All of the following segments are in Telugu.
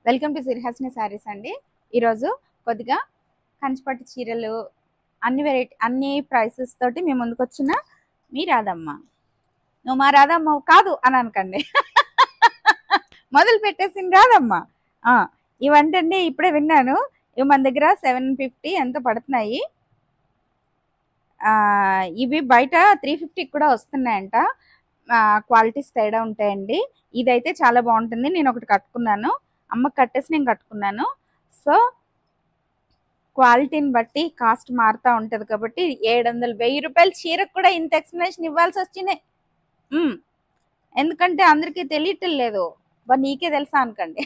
వెల్కమ్ టు సిరిహాసిని శారీస్ అండి. ఈరోజు కొద్దిగా కంచిపట్టు చీరలు అన్ని ప్రైసెస్ తోటి మేము ముందుకు వచ్చిన మీ రాధమ్మ. నువ్వు మా రాధమ్మ కాదు అని అనకండి. మొదలు పెట్టేసింది రాధమ్మ. ఇవంటండి ఇప్పుడే విన్నాను. ఇవి మన దగ్గర 750 ఎంతో పడుతున్నాయి. ఇవి బయట 350 కూడా వస్తున్నాయంట. క్వాలిటీస్ తేడా ఉంటాయండి. ఇదైతే చాలా బాగుంటుంది. నేను ఒకటి కట్టుకున్నాను, అమ్మకి కట్టేసి నేను కట్టుకున్నాను. సో క్వాలిటీని బట్టి కాస్ట్ మారుతూ ఉంటుంది కాబట్టి 700 1000 రూపాయల చీరకు కూడా ఇంత ఎక్స్ప్లెనేషన్ ఇవ్వాల్సి వచ్చినాయి. ఎందుకంటే అందరికీ తెలియటం లేదు, నీకే తెలుసా అనకండి.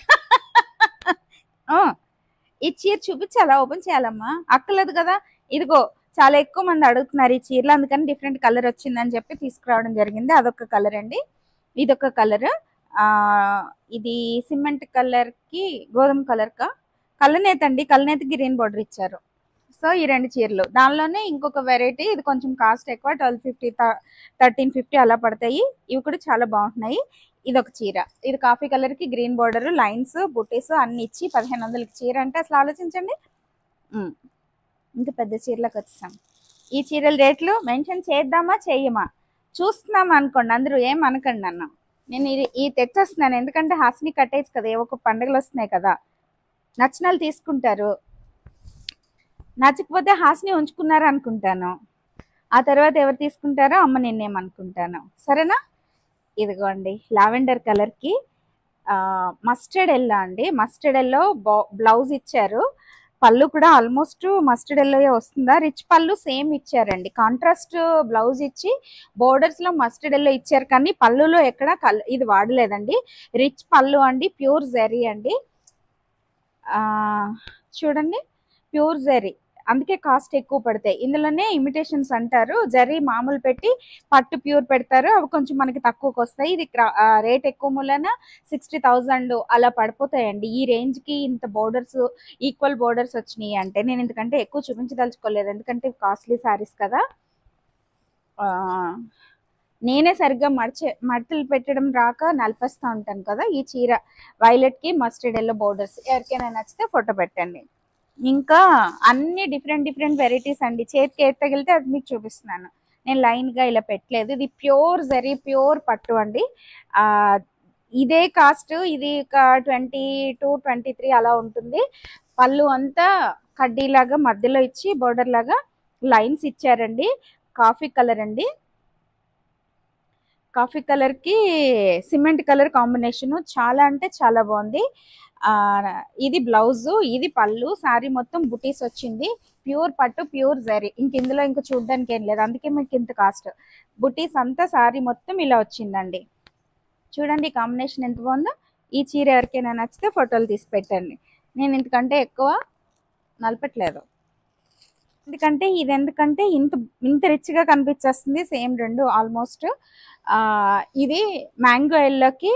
ఈ చీర చూపించాలా, ఓపెన్ చేయాలమ్మా? అక్కర్లేదు కదా. ఇదిగో చాలా ఎక్కువ మంది అడుగుతున్నారు ఈ చీరలు, అందుకని డిఫరెంట్ కలర్ వచ్చిందని చెప్పి తీసుకురావడం జరిగింది. అదొక కలర్ అండి, ఇదొక కలర్. ఇది సిమెంట్ కలర్ కి గోధుమ కలర్ కల్లనేత అండి, కల్లనేత గ్రీన్ బార్డర్ ఇచ్చారు. సో ఈ రెండు చీరలు. దానిలోనే ఇంకొక వెరైటీ, ఇది కొంచెం కాస్ట్ ఎక్కువ, 1250 1350 అలా పడతాయి. ఇవి కూడా చాలా బాగుంటున్నాయి. ఇదొక చీర, ఇది కాఫీ కలర్ కి గ్రీన్ బార్డర్, లైన్స్, బుటీస్ అన్ని ఇచ్చి 1500కి చీర అంటే అసలు ఆలోచించండి. ఇంకా పెద్ద చీరలకు వచ్చాం. ఈ చీరల రేట్లు మెన్షన్ చేద్దామా చెయ్యమా చూస్తున్నామా అనుకోండి, అందరూ ఏం అనకండి అన్న. నేను ఈ తెచ్చేస్తున్నాను, ఎందుకంటే హాసిని కట్టేజ్ కదా, ఒక పండుగలు వస్తున్నాయి కదా, నచ్చిన వాళ్ళు తీసుకుంటారు, నచ్చకపోతే హాసిని ఉంచుకున్నారు అనుకుంటాను. ఆ తర్వాత ఎవరు తీసుకుంటారో అమ్మ నిన్నేమనుకుంటాను. సరేనా? ఇదిగోండి లావెండర్ కలర్కి మస్టర్డ్ ఎల్లో అండి. మస్టర్డ్ ఎల్లో బ్లౌజ్ ఇచ్చారు. పళ్ళు కూడా ఆల్మోస్ట్ మస్టర్డ్ ఎల్లో వస్తుందా, రిచ్ పళ్ళు సేమ్ ఇచ్చారండి. కాంట్రాస్ట్ బ్లౌజ్ ఇచ్చి బోర్డర్స్ లో మస్టర్డ్ ఎల్లో ఇచ్చారు, కానీ పళ్ళులో ఎక్కడ ఇది వాడలేదండి. రిచ్ పళ్ళు అండి, ప్యూర్ జెరీ అండి. చూడండి, ప్యూర్ జెరీ, అందుకే కాస్ట్ ఎక్కువ పడతాయి. ఇందులోనే ఇమిటేషన్స్ అంటారు, జరీ మామూలు పెట్టి పట్టు ప్యూర్ పెడతారు, అవి కొంచెం మనకి తక్కువకి వస్తాయి. ఇది రేట్ ఎక్కువ మూలన 60,000 అలా పడిపోతాయండి. ఈ రేంజ్ కి ఇంత బోర్డర్స్, ఈక్వల్ బోర్డర్స్ వచ్చినాయి అంటే. నేను ఎందుకంటే ఎక్కువ చూపించదలుచుకోలేదు, ఎందుకంటే కాస్ట్లీ శారీస్ కదా. నేనే సరిగ్గా మడతలు పెట్టడం రాక నలిపేస్తూ ఉంటాను కదా. ఈ చీర వైలెట్ కి మస్టర్డ్ ఎల్లో బోర్డర్స్, ఎవరికైనా నచ్చితే ఫోటో పెట్టండి. ఇంకా అన్ని డిఫరెంట్ వెరైటీస్ అండి. చేతికి ఏది తగిలితే అది మీకు చూపిస్తున్నాను. నేను లైన్ గా ఇలా పెట్టలేదు. ఇది ప్యూర్ జరీ, ప్యూర్ పట్టు అండి. ఇదే కాస్ట్, ఇది ఒక 22-23 అలా ఉంటుంది. పళ్ళు అంతా కడ్డీలాగా మధ్యలో ఇచ్చి బోర్డర్ లాగా లైన్స్ ఇచ్చారండి. కాఫీ కలర్ అండి, కాఫీ కలర్ కి సిమెంట్ కలర్ కాంబినేషన్ చాలా అంటే చాలా బాగుంది. ఇది బ్లౌజ్, ఇది పళ్ళు, శారీ మొత్తం బుటీస్ వచ్చింది. ప్యూర్ పట్టు, ప్యూర్ జరీ, ఇందులో ఇంకా చూడడానికి ఏం లేదు, అందుకే మీకు ఇంత కాస్ట్. బుటీస్ అంతా శారీ మొత్తం ఇలా వచ్చిందండి. చూడండి కాంబినేషన్ ఎంత బాగుందో. ఈ చీర ఎవరికైనా నచ్చితే ఫోటోలు తీసి పెట్టండి. నేను ఇంతకంటే ఎక్కువ నలపట్లేదు, ఎందుకంటే ఇంత రిచ్గా కనిపించేస్తుంది. సేమ్ రెండు ఆల్మోస్ట్. ఇది మ్యాంగో ఎల్లోకి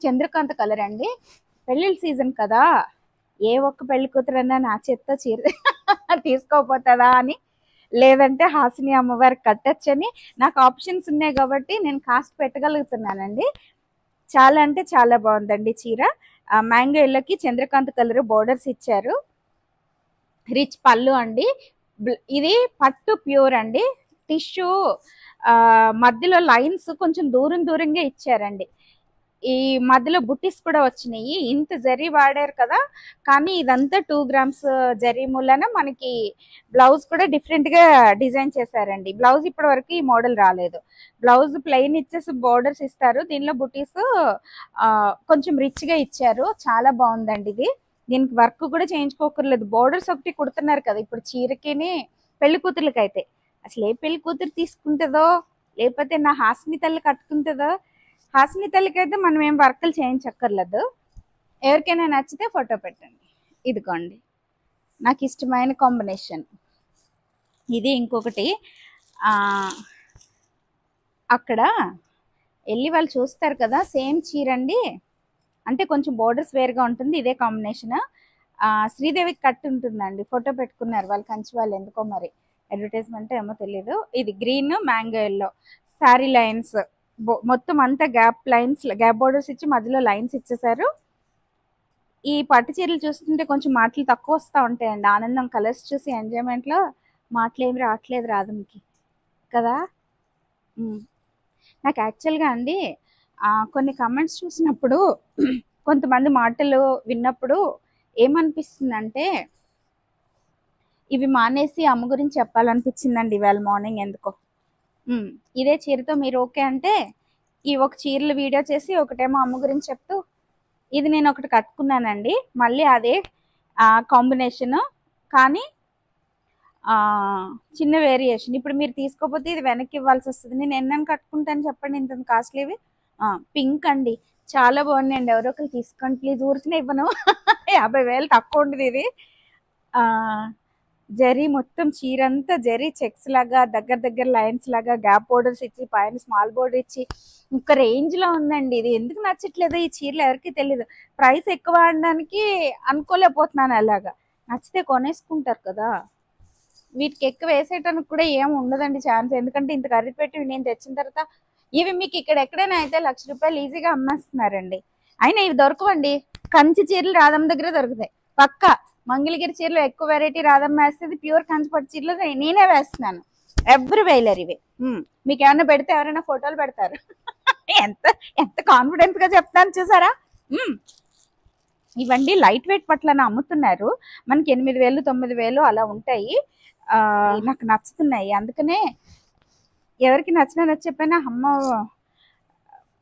చంద్రకాంత కలర్ అండి. పెళ్ళిళ్ళ సీజన్ కదా, ఏ ఒక్క పెళ్లి కూతురన్నా నా చేత్తో చీర తీసుకోపోతుందా అని, లేదంటే హాసిని అమ్మవారికి కట్టచ్చని నాకు ఆప్షన్స్ ఉన్నాయి కాబట్టి నేను కాస్ట్ పెట్టగలుగుతున్నానండి. చాలా అంటే చాలా బాగుందండి చీర. మ్యాంగో ఎల్లోకి చంద్రకాంత కలర్ బోర్డర్స్ ఇచ్చారు. రిచ్ పళ్ళు అండి. ఇది పట్టు ప్యూర్ అండి. టిష్యూ మధ్యలో లైన్స్ కొంచెం దూరంగా ఇచ్చారండి. ఈ మధ్యలో బుట్టీస్ కూడా వచ్చినాయి. ఇంత జరీ వాడారు కదా, కానీ ఇదంతా 2 grams జరీ మూలన మనకి బ్లౌజ్ కూడా డిఫరెంట్ గా డిజైన్ చేశారండి. బ్లౌజ్ ఇప్పటి వరకు ఈ మోడల్ రాలేదు. బ్లౌజ్ ప్లెయిన్ ఇచ్చేసి బోర్డర్స్ ఇస్తారు, దీనిలో బుట్టీస్ కొంచెం రిచ్ గా ఇచ్చారు. చాలా బాగుందండి ఇది. దీనికి వర్క్ కూడా చేయించుకోకర్లేదు, బోర్డర్స్ ఒకటి కుడుతున్నారు కదా ఇప్పుడు చీరకిని. పెళ్లి కూతుర్లకి అయితే అసలు ఏ పెళ్లి కూతురు తీసుకుంటుందో, లేకపోతే నా హాసిని తల్లి కట్టుకుంటుందో. హాసిని తల్లికి అయితే మనం ఏం వర్కులు చేయించక్కర్లేదు. ఎవరికైనా నచ్చితే ఫోటో పెట్టండి. ఇదిగోండి నాకు ఇష్టమైన కాంబినేషన్ ఇది. ఇంకొకటి అక్కడ వెళ్ళి వాళ్ళు చూస్తారు కదా, సేమ్ చీర అండి, అంటే కొంచెం బోర్డర్స్ వేరుగా ఉంటుంది. ఇదే కాంబినేషన్. శ్రీదేవికి కట్టు ఉంటుందండి, ఫోటో పెట్టుకున్నారు వాళ్ళు, కంచి వాళ్ళు, ఎందుకో మరి అడ్వర్టైజ్మెంట్ ఏమో తెలియదు. ఇది green mango yellow sari lines, మొత్తం అంతా గ్యాప్ లైన్స్, గ్యాప్ బోర్డర్స్ ఇచ్చి మధ్యలో లైన్స్ ఇచ్చేసారు. ఈ పట్టు చీరలు చూస్తుంటే కొంచెం మాటలు తక్కువ వస్తూ ఉంటాయండి. ఆనందం కలర్స్ చూసి ఎంజాయ్మెంట్లో మాటలు ఏమి రావట్లేదు రాధంకి కదా. నాకు యాక్చువల్గా అండి కొన్ని కమెంట్స్ చూసినప్పుడు కొంతమంది మాటలు విన్నప్పుడు ఏమనిపిస్తుందంటే ఇవి మానేసి అమ్మ గురించి చెప్పాలనిపించిందండి ఇవాళ మార్నింగ్ ఎందుకో. ఇదే చీరతో మీరు ఓకే అంటే ఈ ఒక చీరలు వీడియో చేసి ఒకటేమో అమ్మ గురించి చెప్తూ, ఇది నేను ఒకటి కట్టుకున్నానండి మళ్ళీ అదే కాంబినేషన్ కానీ చిన్న వేరియేషన్. ఇప్పుడు మీరు తీసుకోకపోతే ఇది వెనక్కి ఇవ్వాల్సి వస్తుంది. నేను ఎన్నని కట్టుకుంటాను చెప్పండి ఇంత కాస్ట్లీవి. పింక్ అండి, చాలా బాగున్నాయండి. ఎవరో ఒకరు తీసుకోండి ప్లీజ్, ఊరికనే ఇవ్వను. 50,000 తక్కువ ఉండదు ఇది. జరీ మొత్తం చీరంతా జరీ చెక్స్ లాగా దగ్గర దగ్గర లైన్స్ లాగా గ్యాప్ బోర్డర్స్ ఇచ్చి పైన స్మాల్ బోర్డర్ ఇచ్చి ఒక రేంజ్ లో ఉందండి. ఇది ఎందుకు నచ్చట్లేదు ఈ చీరలు ఎవరికి తెలియదు. ప్రైస్ ఎక్కువ అనడానికి అనుకోలేకపోతున్నాను. అలాగా నచ్చితే కొనేసుకుంటారు కదా. వీటికి ఎక్కువ వేసేయటానికి కూడా ఏం ఉండదండి ఛాన్స్. ఎందుకంటే ఇంత ఖరీదు పెట్టి నేను తెచ్చిన తర్వాత ఇవి మీకు ఇక్కడ ఎక్కడైనా అయితే ₹1,00,000 ఈజీగా అమ్మేస్తున్నారండి. అయినా ఇవి దొరకవండి. కంచి చీరలు రాధమ్మ దగ్గర దొరుకుతాయి పక్కా. మంగళగిరి చీరలో ఎక్కువ వెరైటీ రాధమ్మ వేస్తుంది. ప్యూర్ కంచి పట్టు చీరలు నేనే వేస్తున్నాను. ఎవ్రీ వేలర్ ఇవి. మీకు ఏమైనా పెడితే ఎవరైనా ఫోటోలు పెడతారు. ఎంత ఎంత కాన్ఫిడెన్స్ గా చెప్తాను చూసారా. ఇవన్నీ లైట్ వెయిట్ పట్లని అమ్ముతున్నారు. మనకి 8,000 9,000 అలా ఉంటాయి. నాకు నచ్చుతున్నాయి. అందుకనే ఎవరికి నచ్చి చెప్పినా అమ్మ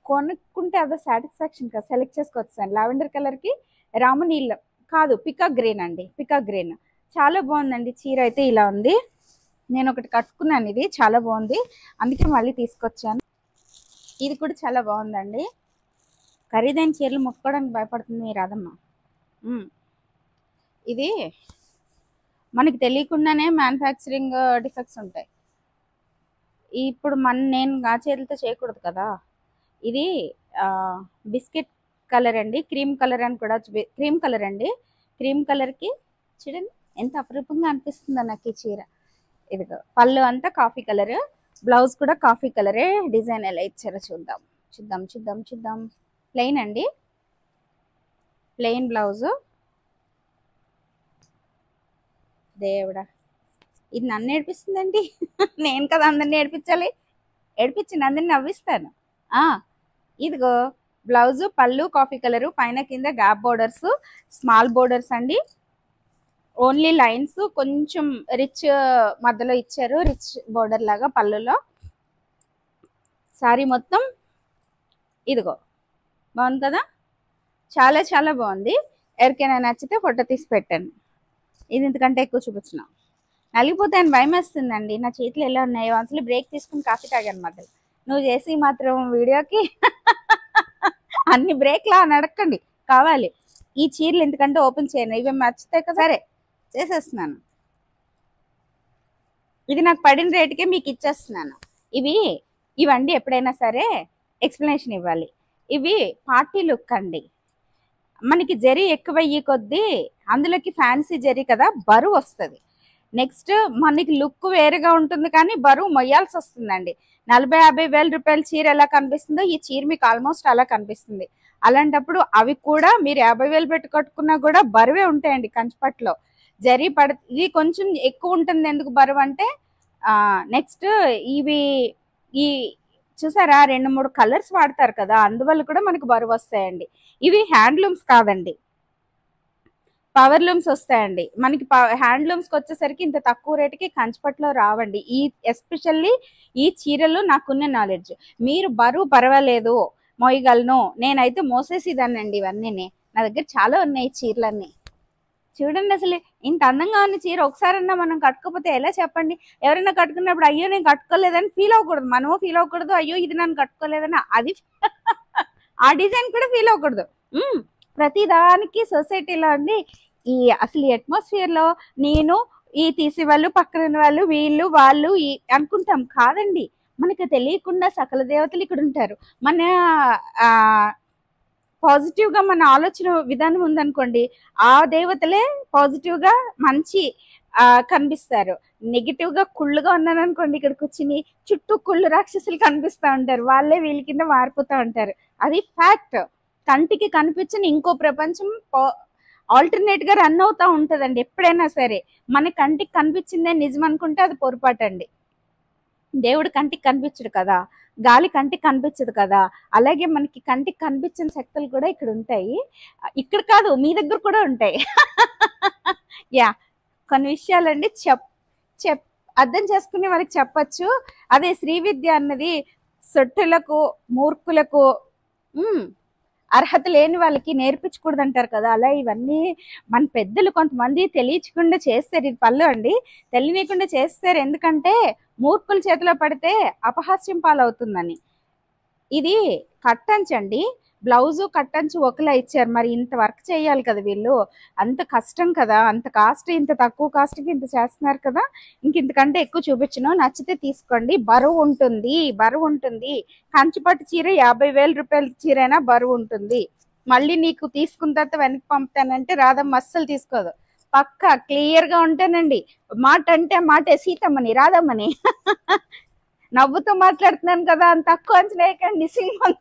కొనుక్కుంటే అదో సాటిస్ఫాక్షన్ కదా. సెలెక్ట్ చేసుకొచ్చాను. లావెండర్ కలర్కి రామనీలం కాదు, పికాక్ గ్రీన్ అండి. పికాక్ గ్రీన్ చాలా బాగుందండి. చీర అయితే ఇలా ఉంది. నేను ఒకటి కట్టుకున్నాను, ఇది చాలా బాగుంది అందుకే మళ్ళీ తీసుకొచ్చాను. ఇది కూడా చాలా బాగుందండి. ఖరీదైన చీరలు ముట్టుకోవడానికి భయపడుతుంది మీ రాధమ్మ. ఇది మనకి తెలియకుండానే మ్యానుఫ్యాక్చరింగ్ డిఫెక్ట్స్ ఉంటాయి. ఇప్పుడు నేను ఆ చీరలతో చేయకూడదు కదా. ఇది బిస్కెట్ కలర్ అండి, క్రీమ్ కలర్ అని కూడా. క్రీమ్ కలర్ అండి. క్రీమ్ కలర్కి చూడండి ఎంత అపరూపంగా అనిపిస్తుందో నాకు ఈ చీర. ఇదిగో పళ్ళు అంతా కాఫీ కలర్, బ్లౌజ్ కూడా కాఫీ కలరే. డిజైన్ ఎలా ఇచ్చారో చూద్దాం చూద్దాం చూద్దాం చూద్దాం. ప్లెయిన్ అండి, ప్లెయిన్ బ్లౌజు. దేవుడా, ఇది నన్ను ఏడిపిస్తుందండి. నేను కదా అందరిని ఏడిపించాలి. ఏడిపించి అందరిని నవ్విస్తాను. ఇదిగో బ్లౌజు, పళ్ళు కాఫీ కలరు, పైన కింద గ్యాప్ బోర్డర్స్, స్మాల్ బోర్డర్స్ అండి. ఓన్లీ లైన్స్ కొంచెం రిచ్ మధ్యలో ఇచ్చారు, రిచ్ బోర్డర్ లాగా పళ్ళులో. సారీ మొత్తం ఇదిగో బాగుంది కదా, చాలా చాలా బాగుంది. ఎవరికైనా నచ్చితే ఫోటో తీసి పెట్టండి. ఇది ఇంతకంటే ఎక్కువ చూపించిన నలిగిపోతే అని భయం వేస్తుందండి. నా చేతులు ఎలా ఉన్నాయో. అసలు బ్రేక్ తీసుకుని కాఫీ తాగాను మధ్యలో. నువ్వు చేసి మాత్రం వీడియోకి అన్ని బ్రేక్లా నడకండి కావాలి. ఈ చీరలు ఎందుకంటే ఓపెన్ చేయను, ఇవి నచ్చితే కదా సరే చేసేస్తున్నాను. ఇది నాకు పడిన రేటుకే మీకు ఇచ్చేస్తున్నాను. ఇవండి ఎప్పుడైనా సరే ఎక్స్ప్లెనేషన్ ఇవ్వాలి. ఇవి పార్టీ లుక్ అండి. మనకి జరీ ఎక్కువ అయ్యి కొద్దీ అందులోకి ఫ్యాన్సీ జరీ కదా, బరువు వస్తుంది. నెక్స్ట్ మనకి లుక్ వేరుగా ఉంటుంది కానీ బరువు మొయ్యాల్సి వస్తుందండి. 40,000 50,000 రూపాయల చీర ఎలా కనిపిస్తుందో ఈ చీర మీకు ఆల్మోస్ట్ అలా కనిపిస్తుంది. అలాంటప్పుడు అవి కూడా మీరు 50,000 పెట్టి కట్టుకున్నా కూడా బరువే ఉంటాయండి. కంచిపట్టులో జరీ ఇది కొంచెం ఎక్కువ ఉంటుంది. ఎందుకు బరువు అంటే నెక్స్ట్ ఇవి ఈ చూసారా 2-3 కలర్స్ వాడతారు కదా, అందువల్ల కూడా మనకు బరువు వస్తాయండి. ఇవి హ్యాండ్లూమ్స్ కాదండి, పవర్ లూమ్స్ వస్తాయండి. మనకి హ్యాండ్లూమ్స్కి వచ్చేసరికి ఇంత తక్కువ రేటుకి కంచిపట్టులో రావండి. ఎస్పెషల్లీ ఈ చీరలు నాకున్న నాలెడ్జ్. మీరు బరువు పర్వాలేదు మోయగలను, నేనైతే మోసేసిదానండి. ఇవన్నీ నా దగ్గర చాలా ఉన్నాయి చీరలన్నీ. చూడండి అసలు ఇంత అందంగా ఉన్న చీర ఒకసారన్నా మనం కట్టుకోకపోతే ఎలా చెప్పండి. ఎవరైనా కట్టుకున్నప్పుడు అయ్యో నేను కట్టుకోలేదని ఫీల్ అవ్వకూడదు, మనము ఫీల్ అవ్వకూడదు. అయ్యో ఇది నన్ను కట్టుకోలేదని అది ఆ డిజైన్ కూడా ఫీల్ అవ్వకూడదు. ప్రతి దానికి సొసైటీలో అండి ఈ అసలు అట్మాస్ఫియర్ లో నేను ఈ తీసే వాళ్ళు, పక్కన వాళ్ళు, వీళ్ళు వాళ్ళు అనుకుంటాం కాదండి. మనకు తెలియకుండా సకల దేవతలు ఇక్కడ ఉంటారు. మన పాజిటివ్ గా మన ఆలోచన విధానం ఉందనుకోండి, ఆ దేవతలే పాజిటివ్ గా మంచి కనిపిస్తారు. నెగిటివ్ గా కుళ్ళుగా ఉన్నాను అనుకోండి, ఇక్కడికి వచ్చి చుట్టూ కుళ్ళు రాక్షసులు కనిపిస్తూ ఉంటారు. వాళ్ళే వీళ్ళ కింద మారిపోతూ ఉంటారు. అది ఫ్యాక్ట్. కంటికి కనిపించని ఇంకో ప్రపంచం ఆల్టర్నేట్ గా రన్ అవుతా ఉంటదండి ఎప్పుడైనా సరే. మన కంటికి కనిపించిందే నిజం అనుకుంటే అది పొరపాటు అండి. దేవుడు కంటికి కనిపించడు కదా, గాలి కంటికి కనిపించదు కదా, అలాగే మనకి కంటికి కనిపించిన శక్తులు కూడా ఇక్కడ ఉంటాయి. ఇక్కడ కాదు, మీ దగ్గర కూడా ఉంటాయి. యా, కొన్ని విషయాలండి చెప్ అర్థం చేసుకునే వారికి చెప్పచ్చు. అదే శ్రీ విద్య అన్నది సొట్టులకు, మూర్ఖులకు, అర్హత లేని వాళ్ళకి నేర్పించకూడదు అంటారు కదా, అలా ఇవన్నీ మన పెద్దలు కొంతమంది తెలియకుండా చేస్తారు. ఇది పళ్ళు అండి, తెలియకుండా చేస్తారు. ఎందుకంటే మూర్ఖుల చేతిలో పడితే అపహాస్యం పాలవుతుందని. ఇది కట్టంచండి, బ్లౌజు కట్టంచు ఒకలా ఇచ్చారు. మరి ఇంత వర్క్ చేయాలి కదా వీళ్ళు, అంత కష్టం కదా, అంత కాస్ట్, ఇంత తక్కువ కాస్ట్కి ఇంత చేస్తున్నారు కదా. ఇంతకంటే ఎక్కువ చూపించను. నచ్చితే తీసుకోండి, బరువు ఉంటుంది. కంచిపట్టు చీర 50,000 రూపాయల చీర అయినా బరువు ఉంటుంది. మళ్ళీ నీకు తీసుకున్న తర్వాత వెనక్కి పంపుతానంటే రాధమ్మ అస్సలు తీసుకోదు. పక్కా క్లియర్ గా ఉంటానండి. మాట అంటే మాటే, సీతమ్మని రాధమ్మని. నవ్వుతూ మాట్లాడుతున్నాను కదా, అంత తక్కువ అంచనా వేయకండి. సింహం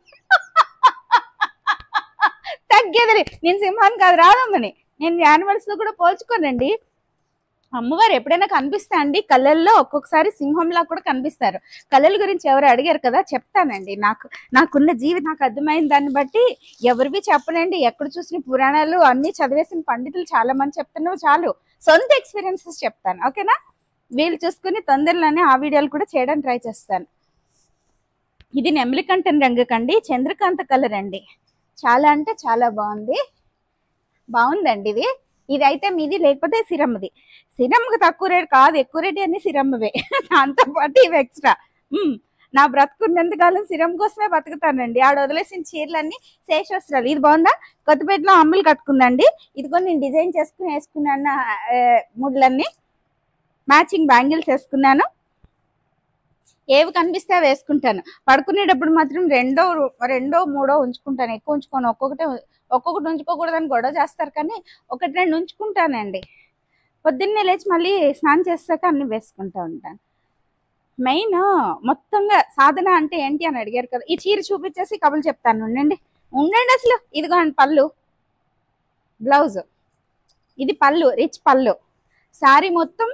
తగ్గేది, నేను సింహాన్ని కాదు రాధమ్మని. నేను యానిమల్స్ తో కూడా పోల్చుకోనండి. అమ్మవారు ఎప్పుడైనా కనిపిస్తా అండి కళ్ళల్లో, ఒక్కొక్కసారి సింహంలా కూడా కనిపిస్తారు. కళల గురించి ఎవరు అడిగారు కదా, చెప్తానండి. నాకున్న జీవితం నాకు అర్థమైన దాన్ని బట్టి ఎవరివి చెప్పనండి. ఎక్కడ చూసిన పురాణాలు అన్ని చదివేసిన పండితులు చాలా మంది చెప్తున్నారు, చాలు సొంత ఎక్స్పీరియన్సెస్ చెప్తాను. ఓకేనా, వీళ్ళు చూసుకుని తొందరలోనే ఆ వీడియోలు కూడా చేయడానికి ట్రై చేస్తాను. ఇది నెమలికంఠం రంగు కండి, చంద్రకాంత కలర్ అండి. చాలా అంటే చాలా బాగుందండి ఇది. ఇది అయితే మీది, లేకపోతే సిరమ్మది. సిరమ్మకి తక్కువ రేట్ కాదు, ఎక్కువ రేట్ అన్ని సిరమ్మవే. దాంతో పాటు ఇవి ఎక్స్ట్రా. నా బ్రతుకున్నంతకాలం సిరం కోసమే బతుకుతానండి. ఆడ వదిలేసిన చీరలన్నీ శేషవస్త్రాలు. ఇది బాగుందా, కొత్తపేటలో అమ్ములు కట్టుకుందండి. ఇదిగో నేను డిజైన్ చేసుకుని వేసుకున్నాను. ముడ్లన్నీ మ్యాచింగ్ బ్యాంగిల్స్ వేసుకున్నాను. ఏవి కనిపిస్తే వేసుకుంటాను. పడుకునేటప్పుడు మాత్రం రెండో మూడో ఉంచుకుంటాను, ఎక్కువ ఉంచుకోను. ఒక్కొక్కటి ఉంచుకోకూడదని గొడవ చేస్తారు, కానీ 1-2 ఉంచుకుంటానండి. పొద్దున్నే లేచి మళ్ళీ స్నానం చేస్తాక అన్ని వేసుకుంటా ఉంటాను. మెయిన్ మొత్తంగా సాధన అంటే ఏంటి అని అడిగారు కదా, ఈ చీర చూపించేసి కబులు చెప్తాను. ఉండండి అసలు. ఇదిగో పళ్ళు, బ్లౌజ్, ఇది పళ్ళు, రిచ్ పళ్ళు. శారీ మొత్తం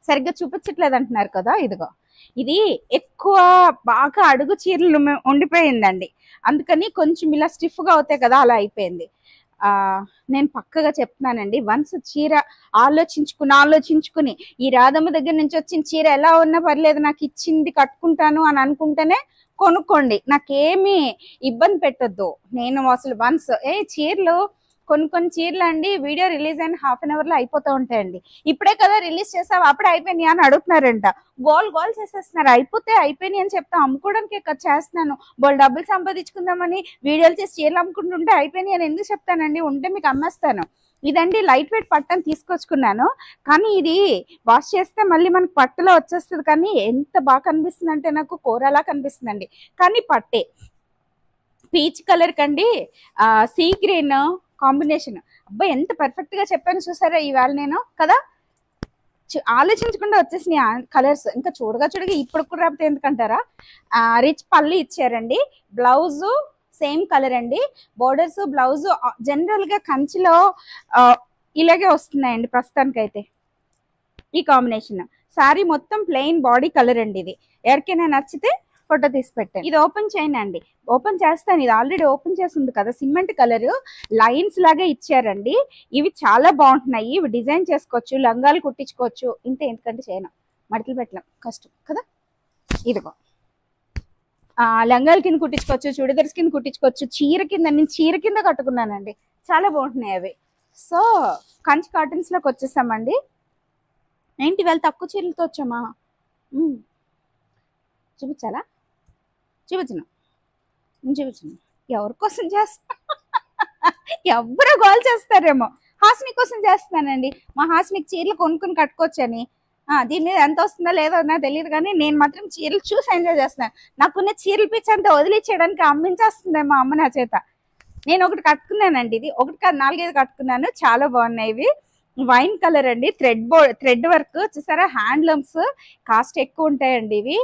సరిగ్గా చూపించట్లేదు అంటున్నారు కదా, ఇదిగో ఇది ఎక్కువ బాగా అడుగు చీరలు ఉండిపోయిందండి. అందుకని కొంచెం ఇలా స్టిఫ్ గా అవుతాయి కదా, అలా అయిపోయింది. నేను పక్కగా చెప్తున్నానండి, వన్స్ చీర ఆలోచించుకుని ఈ రాధమ్మ దగ్గర నుంచి వచ్చిన చీర ఎలా ఉన్నా పర్లేదు, నాకు ఇచ్చింది కట్టుకుంటాను అని అనుకుంటేనే కొనుక్కోండి. నాకేమీ ఇబ్బంది పెట్టొద్దు. నేను అసలు వన్స్ చీరలు కొన్ని చీరలు అండి వీడియో రిలీజ్ అయిన ½ అన్ అవర్ లో అయిపోతూ ఉంటాయండి. ఇప్పుడే కదా రిలీజ్ చేసావు, అప్పుడే అయిపోయినాయి అని అడుగుతున్నారంట. గోల్ చేసేస్తున్నారు. అయిపోయినాయి అని చెప్తా, అమ్ముకోవడానికి చేస్తున్నాను. డబ్బులు సంపాదించుకుందామని వీడియోలు చేసి చీరలు అమ్ముకుంటుంటే అయిపోయినాయి అని ఎందుకు చెప్తానండి, ఉంటే మీకు అమ్మేస్తాను. ఇదండి లైట్ వెయిట్ పట్టని తీసుకొచ్చుకున్నాను, కానీ ఇది వాష్ చేస్తే మళ్ళీ మనకి పట్టులో వచ్చేస్తుంది. కానీ ఎంత బాగా కనిపిస్తుంది అంటే నాకు కూరలా కనిపిస్తుందండి. కానీ పట్టే పీచ్ కలర్ కండి సీ గ్రీన్ కాంబినేషన్. అబ్బాయి ఎంత పర్ఫెక్ట్ గా చెప్పాను చూసారా ఇవాళ నేను కదా, ఆలోచించకుండా వచ్చేసినాయి కలర్స్. ఇంకా చూడగా ఇప్పుడు కూడా రాకపోతే ఎందుకంటారా. రిచ్ పళ్ళు ఇచ్చారండి, బ్లౌజ్ సేమ్ కలర్ అండి. బోర్డర్స్ బ్లౌజ్ జనరల్ గా కంచిలో ఇలాగే వస్తున్నాయండి ప్రస్తుతానికైతే ఈ కాంబినేషన్. శారీ మొత్తం ప్లెయిన్ బాడీ కలర్ అండి. ఇది ఎవరికైనా నచ్చితే ఫోటో తీసి పెట్టండి. ఇది ఓపెన్ చేయను అండి, ఓపెన్ చేస్తాను. ఇది ఆల్రెడీ ఓపెన్ చేసి ఉంది కదా, సిమెంట్ కలర్ లైన్స్ లాగా ఇచ్చారండి. ఇవి చాలా బాగుంటున్నాయి. ఇవి డిజైన్ చేసుకోవచ్చు, లంగాలు కుట్టించుకోవచ్చు. ఎందుకంటే చేయను, మడతలు పెట్టలేం, కష్టం కదా. ఇదిగో లంగాల కింద కుట్టించుకోవచ్చు, చుడిదార్స్ కింద కుట్టించుకోవచ్చు, నేను చీర కింద కట్టుకున్నానండి. చాలా బాగుంటున్నాయి అవి. సో కంచి కాటన్స్ లోకి వచ్చేసామండి. ఏంటి వేళ తక్కువ చీరలతో వచ్చామా, చూపించాలా, చూపించను, ఎవరి కోసం చేస్తా, ఎవరు గోల్ చేస్తారేమో. హాస్ని కోసం చేస్తున్నానండి. మా హాస్నికి చీరలు కొనుక్కొని కట్టుకోవచ్చని. దీని మీద ఎంత వస్తుందో లేదో నాకు తెలియదు, కానీ నేను మాత్రం చీరలు చూసి ఎంజాయ్ చేస్తున్నాను. నాకున్న చీరలు పిచ్చి అంతా వదిలించేయడానికి అమ్మించేస్తుంది మా అమ్మ నా చేత. నేను ఒకటి కట్టుకున్నానండి, ఇది ఒకటి కాదు 4-5 కట్టుకున్నాను. చాలా బాగున్నాయి ఇవి. వైన్ కలర్ అండి, థ్రెడ్ వర్క్ చూసారా, హ్యాండ్లూమ్స్ కాస్ట్ ఎక్కువ ఉంటాయండి ఇవి.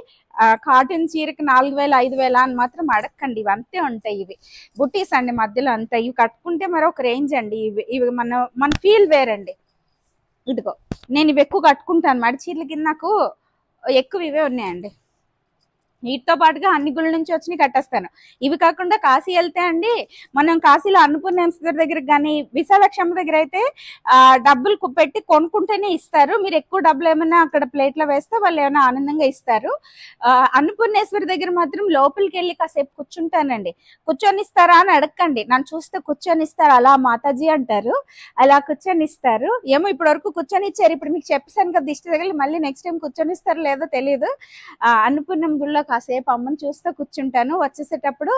కాటన్ చీరకి 4000 5000 అని మాత్రం అడగండి, ఇవి అంతే ఉంటాయి. ఇవి బుటీస్ అండి మధ్యలో అంతా, ఇవి కట్టుకుంటే మరొక రేంజ్ అండి. ఇవి మన ఫీల్ వేర్ అండి. ఇదిగో నేను ఇవి ఎక్కువ కట్టుకుంటాను, మడి చీరల కింద నాకు ఎక్కువ ఇవే ఉన్నాయండి. వీటితో పాటుగా అన్ని గుళ్ళ నుంచి వచ్చి కట్టేస్తాను. ఇవి కాకుండా కాశీ వెళ్తే అండి, మనం కాశీలో అన్నపూర్ణేశ్వరి దగ్గర కానీ విశాలక్షమ్మ దగ్గర అయితే డబ్బులు పెట్టి కొనుక్కుంటేనే ఇస్తారు. మీరు ఎక్కువ డబ్బులు ఏమైనా అక్కడ ప్లేట్లో వేస్తే వాళ్ళు ఏమైనా ఆనందంగా ఇస్తారు. అన్నపూర్ణేశ్వరి దగ్గర మాత్రం లోపలికి వెళ్ళి కాసేపు కూర్చుంటానండి. కూర్చొని ఇస్తారా అని అడగండి, నన్ను చూస్తే కూర్చొని ఇస్తారు, అలా మాతాజీ అంటారు, అలా కూర్చొని ఇస్తారు. ఏమో ఇప్పటి వరకు కూర్చొని ఇచ్చారు, ఇప్పుడు మీకు చెప్పాను కదా దిష్టి దగ్గర, మళ్ళీ నెక్స్ట్ టైం కూర్చొని ఇస్తారో లేదో తెలియదు. అన్నపూర్ణం గుళ్ళో కాసేపు అమ్మని చూస్తూ కూర్చుంటాను. వచ్చేసేటప్పుడు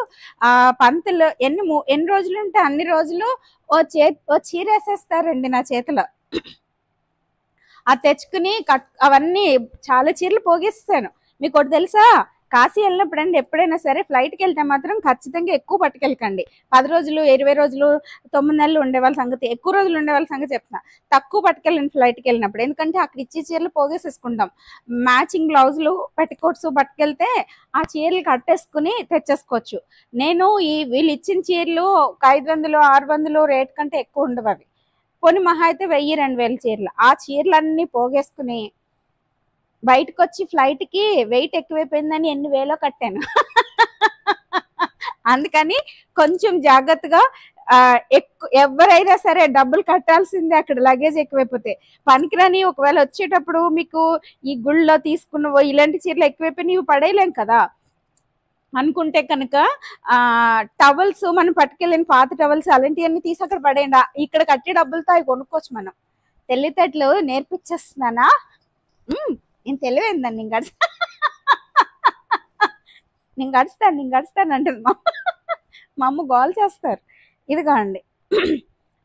పంతులు ఎన్ని రోజులు ఉంటే అన్ని రోజులు ఓ చీర వేసేస్తారండి నా చేతిలో. అది తెచ్చుకుని అవన్నీ చాలా చీరలు పోగేస్తాను. మీకు ఒకటి తెలుసా, కాశీ వెళ్ళినప్పుడు అండి ఎప్పుడైనా సరే ఫ్లైట్కి వెళ్తే మాత్రం ఖచ్చితంగా ఎక్కువ పట్టుకెళ్ళకండి. 10 రోజులు 20 రోజులు 9 నెలలు ఉండే వాళ్ళ సంగతి, ఎక్కువ రోజులు ఉండే వాళ్ళ సంగతి చెప్తున్నా, తక్కువ పట్టుకెళ్ళండి ఫ్లైట్కి వెళ్ళినప్పుడు. ఎందుకంటే అక్కడ ఇచ్చే చీరలు పోగేసేసుకుంటాం. మ్యాచింగ్ బ్లౌజులు పెట్టికోట్స్ పట్టుకెళ్తే ఆ చీరలు కట్టేసుకుని తెచ్చేసుకోవచ్చు. నేను వీళ్ళు ఇచ్చిన చీరలు 500 600 రేట్ కంటే ఎక్కువ ఉండవు అవి. కొన్ని మహా అయితే 1000 2000 చీరలు. ఆ చీరలన్నీ పోగేసుకుని బయటకు వచ్చి ఫ్లైట్ కి వెయిట్ ఎక్కువైపోయిందని ఎన్ని వేలో కట్టాను. అందుకని కొంచెం జాగ్రత్తగా, ఎవరైనా సరే డబ్బులు కట్టాల్సిందే అక్కడ లగేజ్ ఎక్కువైపోతే. పనికిరాని ఒకవేళ వచ్చేటప్పుడు మీకు ఈ గుళ్ళో తీసుకున్న ఇలాంటి చీరలు ఎక్కువైపోయి ఇవి పడేయలేం కదా అనుకుంటే కనుక టవల్స్ మనం పట్టుకెళ్ళిన పాత టవల్స్ అలాంటివన్నీ తీసి అక్కడ పడేయండి. ఇక్కడ కట్టే డబ్బులతో అవి కొనుక్కోవచ్చు మనం. తెలివితేటలు నేర్పించేస్తున్నానా? నేను తెలివైందని నేను గడుస్తాను అంటుంది మా అమ్మ గోల్ చేస్తారు. ఇదిగో అండి,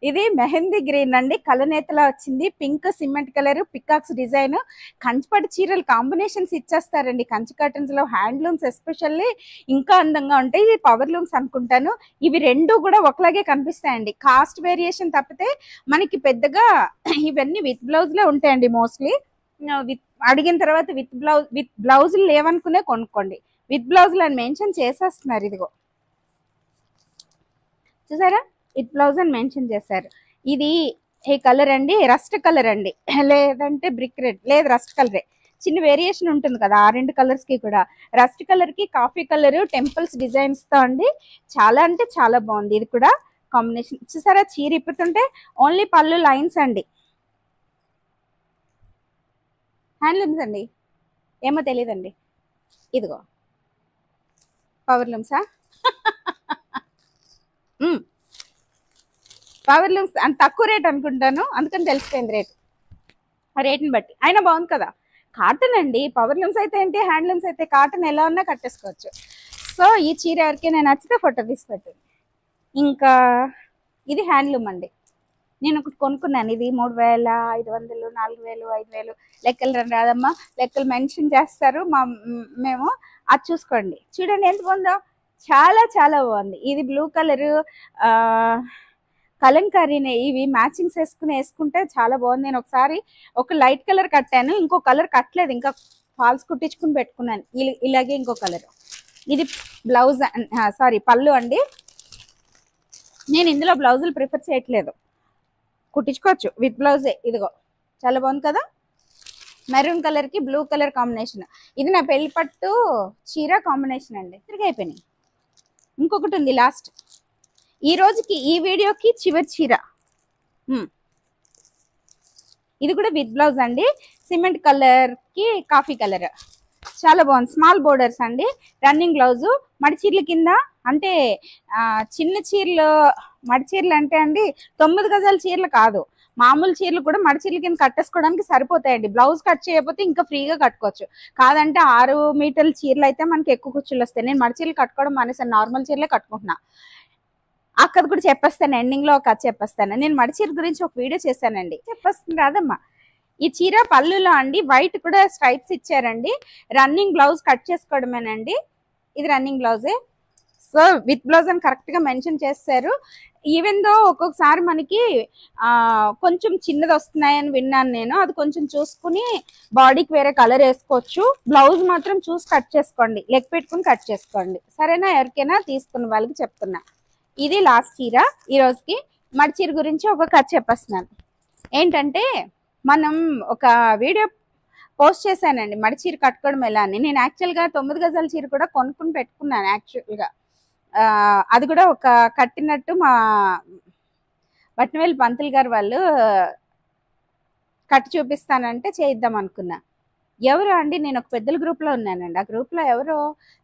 ఇది మెహందీ గ్రీన్ అండి, కలనేతలా వచ్చింది, pink cement colour, peacocks design, కంచిపట్టు చీరలు కాంబినేషన్స్ ఇచ్చేస్తారండి. కంచి కర్టన్స్ లో హ్యాండ్లూమ్స్ ఎస్పెషల్లీ ఇంకా అందంగా ఉంటాయి. ఇది పవర్ లూమ్స్ అనుకుంటాను. ఇవి రెండు కూడా ఒకలాగే కనిపిస్తాయండి, కాస్ట్ వేరియేషన్ తప్పితే మనకి పెద్దగా ఇవన్నీ విత్ బ్లౌజ్ లో ఉంటాయండి మోస్ట్లీ. అడిగిన తర్వాత విత్ బ్లౌజులు లేవనుకునే కొనుక్కోండి. విత్ బ్లౌజులు అని మెన్షన్ చేసేస్తున్నారు. ఇదిగో చూసారా, విత్ బ్లౌజ్ అని మెన్షన్ చేశారు. ఇది ఏ కలర్ అండి, రస్ట్ కలర్ అండి, లేదంటే బ్రిక్ రెడ్, లేదు రస్ట్ కలరే. చిన్న వేరియేషన్ ఉంటుంది కదా ఆ రెండు కలర్స్ కి కూడా. రస్ట్ కలర్ కి కాఫీ కలర్ టెంపుల్స్ డిజైన్స్ తో అండి, చాలా అంటే చాలా బాగుంది. ఇది కూడా కాంబినేషన్ చూసారా. చీర ఇప్పుతుంటే ఓన్లీ పళ్ళు లైన్స్ అండి, హ్యాండ్లూమ్స్ అండి, ఏమో తెలియదండి. ఇదిగో పవర్ లూమ్సా, పవర్ లూమ్స్ అంత తక్కువ రేట్ అనుకుంటాను, అందుకని తెలిసిపోయింది రేట్. ఆ రేట్ని బట్టి అయినా బాగుంది కదా. కాటన్ అండి, పవర్ లూమ్స్ అయితే ఏంటి, హ్యాండ్లూమ్స్ అయితే కాటన్ ఎలా ఉన్నా కట్టేసుకోవచ్చు. సో ఈ చీర ఎవరికైనా నచ్చితే ఫోటో తీసి పెట్టండి. ఇంకా ఇది హ్యాండ్లూమ్ అండి, నేను ఒకటి కొనుక్కున్నాను. ఇది 3500 4000 5000 లెక్కలు రాదమ్మా, లెక్కలు మెన్షన్ చేస్తారు మేము అది చూసుకోండి. చూడండి ఎంత బాగుందో, చాలా చాలా బాగుంది. ఇది బ్లూ కలర్ కలంకారీనే, ఇవి మ్యాచింగ్స్ వేసుకుంటే చాలా బాగుంది. నేను ఒకసారి ఒక లైట్ కలర్ కట్టాను, ఇంకో కలర్ కట్టలేదు, ఇంకా ఫాల్స్ కుట్టించుకుని పెట్టుకున్నాను. ఇలాగే ఇంకో కలర్. ఇది బ్లౌజ్ సారీ పళ్ళు అండి. నేను ఇందులో బ్లౌజులు ప్రిఫర్ చేయట్లేదు, కుట్టించుకోవచ్చు విత్ బ్లౌజే. ఇదిగో చాలా బాగుంది కదా, మెరూన్ కలర్ కి బ్లూ కలర్ కాంబినేషన్. ఇది నా పెళ్లి పట్టు చీర కాంబినేషన్ అండి. తిరిగి అయిపోయినాయి. ఇంకొకటి ఉంది లాస్ట్, ఈ రోజుకి ఈ వీడియోకి చివరి చీర. ఇది కూడా విత్ బ్లౌజ్ అండి, సిమెంట్ కలర్ కి కాఫీ కలర్, చాలా బాగుంది. స్మాల్ బోర్డర్స్ అండి, రన్నింగ్ బ్లౌజు. మడి చీరల కింద అంటే చిన్న చీరలు, మడి చీరలు అంటే అండి 9 గజాల చీరలు కాదు, మామూలు చీరలు కూడా మడి చీరల కింద కట్టేసుకోవడానికి సరిపోతాయండి. బ్లౌజ్ కట్ చేయకపోతే ఇంకా ఫ్రీగా కట్టుకోవచ్చు. కాదంటే 6 మీటర్ల చీరలు అయితే మనకి ఎక్కువ కుచ్చులు వస్తాయి. నేను మడి చీరలు కట్టుకోవడం మానేసాను, నార్మల్ చీరలే కట్టుకుంటున్నా. అక్కది కూడా చెప్పేస్తాను, ఎండింగ్ లో ఒక కథ చెప్పేస్తాను. నేను మడి చీర గురించి ఒక వీడియో చేశానండి, చెప్పేస్తుంది రాదమ్మా. ఈ చీర పళ్ళులో అండి వైట్ కూడా స్ట్రైప్స్ ఇచ్చారండి. రన్నింగ్ బ్లౌజ్ కట్ చేసుకోవడమేనండి, ఇది రన్నింగ్ బ్లౌజే. సో విత్ బ్లౌజ్ అని కరెక్ట్ గా మెన్షన్ చేస్తారు. ఈవెన్ దో ఒక్కొక్కసారి మనకి కొంచెం చిన్నది వస్తున్నాయని విన్నాను నేను. అది కొంచెం చూసుకుని బాడీకి వేరే కలర్ వేసుకోవచ్చు. బ్లౌజ్ మాత్రం చూసి కట్ చేసుకోండి, లెగ్ పెట్టుకుని కట్ చేసుకోండి, సరేనా? ఎవరికైనా తీసుకున్న వాళ్ళకి చెప్తున్నా. ఇది లాస్ట్ చీర ఈ రోజుకి. మడి చీర గురించి ఒక కథ చెప్పేస్తున్నాను. ఏంటంటే మనం ఒక వీడియో పోస్ట్ చేశానండి, మడి చీర కట్టుకోవడం ఎలా అని. నేను యాక్చువల్గా 9 గజాల చీర కూడా కొనుక్కుని పెట్టుకున్నాను యాక్చువల్గా. అది కూడా ఒక కట్టినట్టు మా బట్నవేలు పంతులు గారు వాళ్ళు కట్టి చూపిస్తానంటే చేయిద్దాం అనుకున్నా. ఎవరు అండి, నేను ఒక పెద్దల గ్రూప్లో ఉన్నానండి. ఆ గ్రూప్లో ఎవరో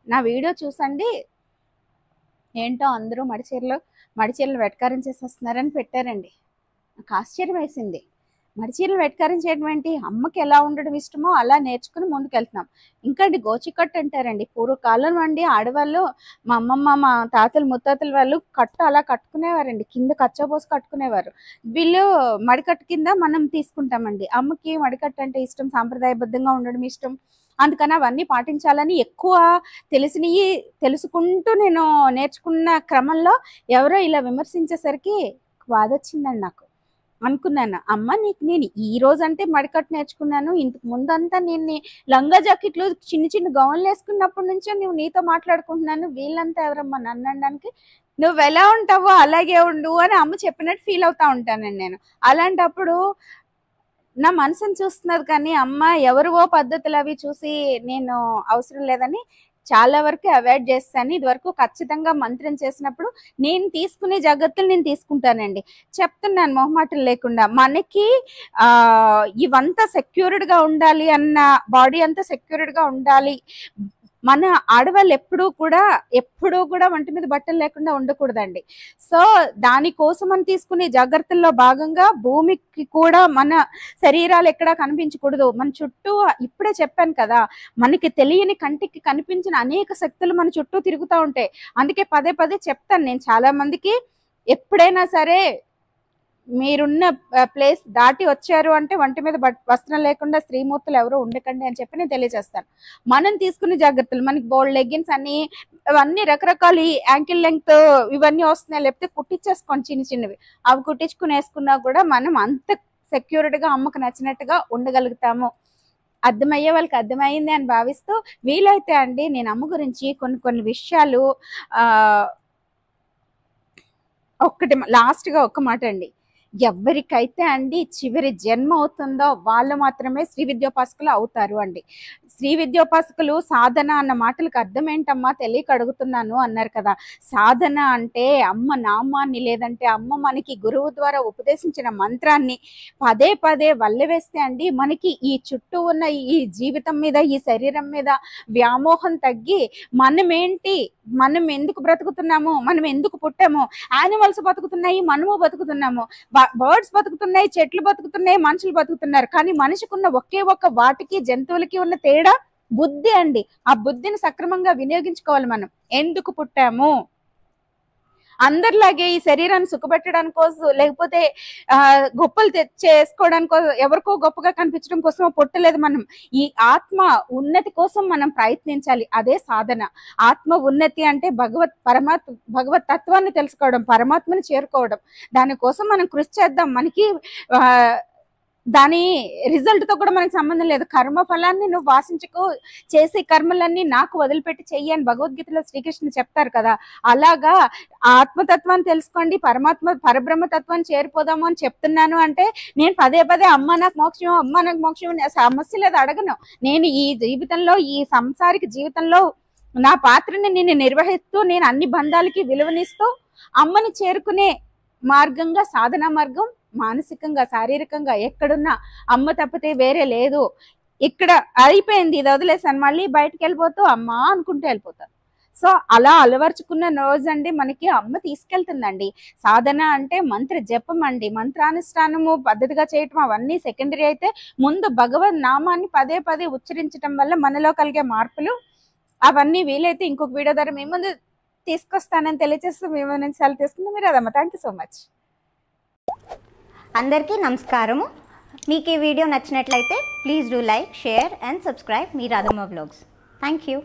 నా వీడియో చూసండి ఏంటో అందరూ మడిచీరలు వెటకారం చేసి వస్తున్నారని పెట్టారండి. నాకు ఆశ్చర్యం వేసింది. మడిచీరలు వెటకారం చేయడం ఏంటి? అమ్మకి ఎలా ఉండడం ఇష్టమో అలా నేర్చుకుని ముందుకెళ్తున్నాం. ఇంకా అండి గోచికట్టు అంటారండి. పూర్వకాలం అండి ఆడవాళ్ళు, మా అమ్మమ్మ మా తాతలు ముత్తాతలు వాళ్ళు కట్టు అలా కట్టుకునేవారండి, కింద కచ్చపోసి కట్టుకునేవారు. వీళ్ళు మడికట్టు కింద మనం తీసుకుంటామండి. అమ్మకి మడికట్టు అంటే ఇష్టం, సాంప్రదాయబద్ధంగా ఉండడం ఇష్టం. అందుకని అవన్నీ పాటించాలని ఎక్కువ తెలిసినవి తెలుసుకుంటూ నేను నేర్చుకున్న క్రమంలో ఎవరో ఇలా విమర్శించేసరికి బాధ వచ్చిందండి. నాకు అనుకున్నాను, అమ్మ నీకు నేను ఈ రోజు అంటే మడికట్టు నేర్చుకున్నాను, ఇంతకు ముందంతా నేను లంగా జాకెట్లు చిన్న చిన్న గౌన్లు వేసుకున్నప్పటి నుంచో నువ్వు నీతో మాట్లాడుకుంటున్నాను, వీళ్ళంతా ఎవరమ్మా నన్ను అనడానికి, నువ్వు ఎలా ఉంటావో అలాగే ఉండు అని అమ్మ చెప్పినట్టు ఫీల్ అవుతా ఉంటానండి నేను. అలాంటప్పుడు నా మనసుని చూస్తున్నది కానీ అమ్మ ఎవరివో పద్ధతులు అవి చూసి నేను అవసరం లేదని చాలా వరకు అవాయిడ్ చేస్తాను. ఇది వరకు ఖచ్చితంగా మంత్రం చేసినప్పుడు నేను తీసుకునే జాగ్రత్తలు నేను తీసుకుంటానండి. చెప్తున్నాను మొహమాటం లేకుండా. మనకి ఇవంతా సెక్యూర్డ్గా ఉండాలి అన్న, బాడీ అంతా సెక్యూర్డ్గా ఉండాలి. మన ఆడవాళ్ళు ఎప్పుడూ కూడా వంటి మీద బట్టలు లేకుండా ఉండకూడదండి. సో దానికోసం అని తీసుకునే జాగ్రత్తల్లో భాగంగా భూమికి కూడా మన శరీరాలు ఎక్కడా కనిపించకూడదు. మన చుట్టూ ఇప్పుడే చెప్పాను కదా, మనకి తెలియని కంటికి కనిపించిన అనేక శక్తులు మన చుట్టూ తిరుగుతూ ఉంటాయి. అందుకే పదే పదే చెప్తాను నేను చాలా మందికి, ఎప్పుడైనా సరే మీరున్న ప్లేస్ దాటి వచ్చారు అంటే వంటి మీద వస్త్రం లేకుండా స్త్రీమూర్తులు ఎవరు ఉండకండి అని చెప్పి నేను తెలియజేస్తాను. మనం తీసుకునే జాగ్రత్తలు, మనకి బోల్డ్ లెగ్గిన్స్ అని అవన్నీ రకరకాల యాంకిల్ లెంగ్త్ ఇవన్నీ వస్తున్నాయి, లేకపోతే కుట్టించేసుకోండి చిన్న చిన్నవి, అవి కుట్టించుకుని వేసుకున్నా కూడా మనం అంత సెక్యూర్డ్గా అమ్మకు నచ్చినట్టుగా ఉండగలుగుతాము. అర్థమయ్యే వాళ్ళకి అర్థమైంది అని భావిస్తూ, వీలైతే అండి నేను అమ్మ గురించి కొన్ని విషయాలు ఒక్కటి లాస్ట్గా ఒక్క మాట అండి, ఎవరికైతే అండి చివరి జన్మ అవుతుందో వాళ్ళు మాత్రమే శ్రీ విద్యోపాసకులు అవుతారు అండి. శ్రీ విద్యోపాసకులు సాధన అన్న మాటలకు అర్థం ఏంటమ్మా తెలియక అడుగుతున్నాను అన్నారు కదా. సాధన అంటే అమ్మ నామాన్ని, లేదంటే అమ్మ మనకి గురువు ద్వారా ఉపదేశించిన మంత్రాన్ని పదే పదే వల్లవేస్తే అండి మనకి ఈ చుట్టూ ఉన్న ఈ జీవితం మీద, ఈ శరీరం మీద వ్యామోహం తగ్గి మనమేంటి, మనం ఎందుకు బ్రతుకుతున్నాము, మనం ఎందుకు పుట్టాము, యానిమల్స్ బతుకుతున్నాయి, మనము బతుకుతున్నాము, బర్డ్స్ బతుకుతున్నాయి, చెట్లు బతుకుతున్నాయి, మనుషులు బతుకుతున్నారు. కానీ మనిషికున్న ఒకే ఒక్క వాటికి జంతువులకి ఉన్న తేడా బుద్ధి అండి. ఆ బుద్ధిని సక్రమంగా వినియోగించుకోవాలి. మనం ఎందుకు పుట్టాము, అందరిలాగే ఈ శరీరాన్ని సుఖపెట్టడానికి కోసం, లేకపోతే గొప్పలు చేసుకోవడానికి, ఎవరికో గొప్పగా కనిపించడం కోసం పుట్టలేదు మనం. ఈ ఆత్మ ఉన్నతి కోసం మనం ప్రయత్నించాలి. అదే సాధన. ఆత్మ ఉన్నతి అంటే భగవత్ తత్వాన్ని తెలుసుకోవడం, పరమాత్మని చేరుకోవడం. దానికోసం మనం కృషి చేద్దాం. మనకి దాని రిజల్ట్ తో కూడా మనకు సంబంధం లేదు. కర్మ ఫలాన్ని నువ్వు వాసించుకో, చేసే కర్మలన్నీ నాకు వదిలిపెట్టి చెయ్యి అని భగవద్గీతలో శ్రీకృష్ణుడు చెప్తారు కదా. అలాగా ఆత్మతత్వాన్ని తెలుసుకోండి, పరబ్రహ్మ తత్వాన్ని చేరిపోదాము అని చెప్తున్నాను. అంటే నేను పదే పదే అమ్మ నాకు మోక్షం, అమ్మ నాకు మోక్షం సమస్య లేదు, అడగను. నేను ఈ జీవితంలో, ఈ సంసారిక జీవితంలో నా పాత్రని నేను నిర్వహిస్తూ, నేను అన్ని బంధాలకి విలువనిస్తూ అమ్మని చేరుకునే మార్గంగా సాధనా మార్గం, మానసికంగా శారీరకంగా ఎక్కడున్నా అమ్మ తప్పితే వేరే లేదు. ఇక్కడ అయిపోయింది, ఇది వదిలేసాను, మళ్ళీ బయటకు వెళ్ళిపోతూ అమ్మ అనుకుంటూ వెళ్ళిపోతాను. సో అలా అలవర్చుకున్న రోజండి మనకి అమ్మ తీసుకెళ్తుందండి. సాధన అంటే మంత్ర జపం అండి. మంత్రానుష్ఠానము పద్ధతిగా చేయటం అవన్నీ సెకండరీ అయితే, ముందు భగవద్ నామాన్ని పదే పదే ఉచ్చరించడం వల్ల మనలో కలిగే మార్పులు అవన్నీ వీలైతే ఇంకొక వీడియో ద్వారా మీ ముందు తీసుకొస్తానని తెలియజేస్తూ మేము నేను సెలవు తీసుకున్నాం. మీరు అదమ్మా, థ్యాంక్ యూ సో మచ్. అందరికీ నమస్కారము. మీకు ఈ వీడియో నచ్చినట్లయితే please do like, share and subscribe me Radhamma vlogs. Thank you.